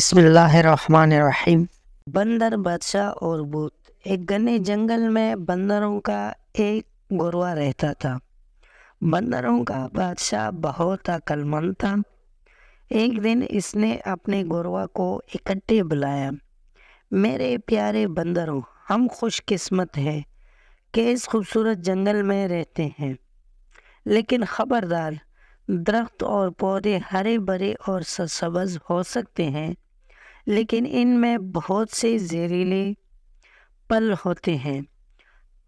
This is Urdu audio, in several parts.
بسم اللہ الرحمن الرحیم۔ بندر بادشاہ اور بھوت۔ ایک گھنے جنگل میں بندروں کا ایک گروہ رہتا تھا۔ بندروں کا بادشاہ بہت عقل مند تھا۔ ایک دن اس نے اپنے گروہ کو اکٹھے بلایا۔ میرے پیارے بندروں، ہم خوش قسمت ہیں کہ اس خوبصورت جنگل میں رہتے ہیں، لیکن خبردار، درخت اور پودے ہرے بھرے اور سرسبز ہو سکتے ہیں، لیکن ان میں بہت سے زہریلے پل ہوتے ہیں۔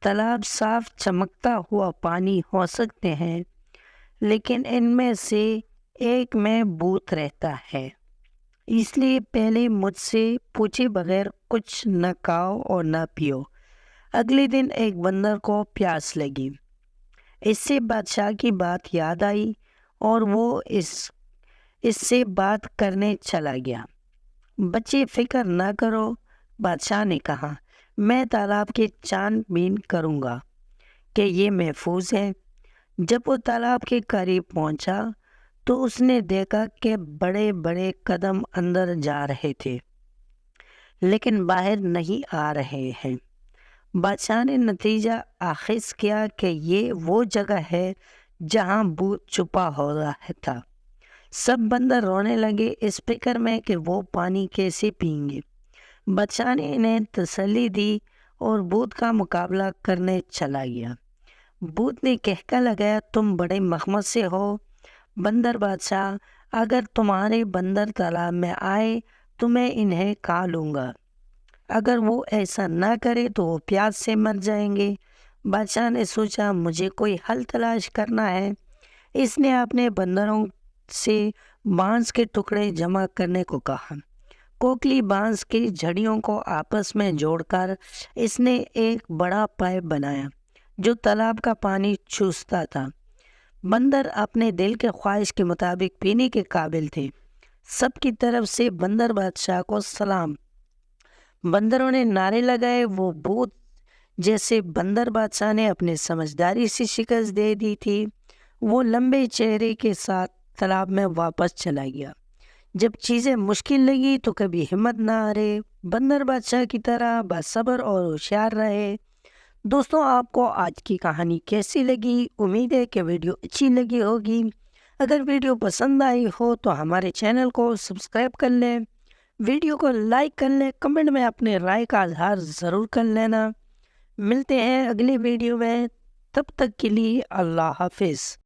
تالاب صاف چمکتا ہوا پانی ہو سکتے ہیں، لیکن ان میں سے ایک میں بھوت رہتا ہے۔ اس لیے پہلے مجھ سے پوچھے بغیر کچھ نہ کھاؤ اور نہ پیو۔ اگلے دن ایک بندر کو پیاس لگی۔ اس سے بادشاہ کی بات یاد آئی اور وہ اس سے بات کرنے چلا گیا۔ بچے، فکر نہ کرو، بادشاہ نے کہا، میں تالاب کی چھان بین کروں گا کہ یہ محفوظ ہے۔ جب وہ تالاب کے قریب پہنچا تو اس نے دیکھا کہ بڑے بڑے قدم اندر جا رہے تھے، لیکن باہر نہیں آ رہے ہیں۔ بادشاہ نے نتیجہ اخذ کیا کہ یہ وہ جگہ ہے جہاں بھوت چھپا ہو رہا تھا۔ سب بندر رونے لگے اس فکر میں کہ وہ پانی کیسے پئیں گے۔ بادشاہ نے انہیں تسلی دی اور بھوت کا مقابلہ کرنے چلا گیا۔ بھوت نے کہکا لگایا، تم بڑے مخمص سے ہو بندر بادشاہ، اگر تمہارے بندر تالاب میں آئے تو میں انہیں کھا لوں گا، اگر وہ ایسا نہ کرے تو وہ پیاس سے مر جائیں گے۔ بادشاہ نے سوچا، مجھے کوئی حل تلاش کرنا ہے۔ اس نے اپنے بندروں سے بانس کے ٹکڑے جمع کرنے کو کہا۔ کوکلی بانس کی جھڑیوں کو آپس میں جوڑ کر اس نے ایک بڑا پائپ بنایا جو تالاب کا پانی چوستا تھا۔ بندر اپنے دل کے خواہش کے مطابق پینے کے قابل تھے۔ سب کی طرف سے بندر بادشاہ کو سلام۔ بندروں نے نعرے لگائے۔ وہ بھوت جیسے بندر بادشاہ نے اپنے سمجھداری سے شکست دے دی تھی۔ وہ لمبے چہرے کے ساتھ تالاب میں واپس چلا گیا۔ جب چیزیں مشکل لگی تو کبھی ہمت نہ ہارے، بندر بادشاہ کی طرح باصبر اور ہوشیار رہے۔ دوستوں، آپ کو آج کی کہانی کیسی لگی؟ امید ہے کہ ویڈیو اچھی لگی ہوگی۔ اگر ویڈیو پسند آئی ہو تو ہمارے چینل کو سبسکرائب کر لیں، ویڈیو کو لائک کر لیں، کمنٹ میں اپنے رائے کا اظہار ضرور کر لینا۔ ملتے ہیں اگلی ویڈیو میں، تب تک کے لیے اللہ حافظ۔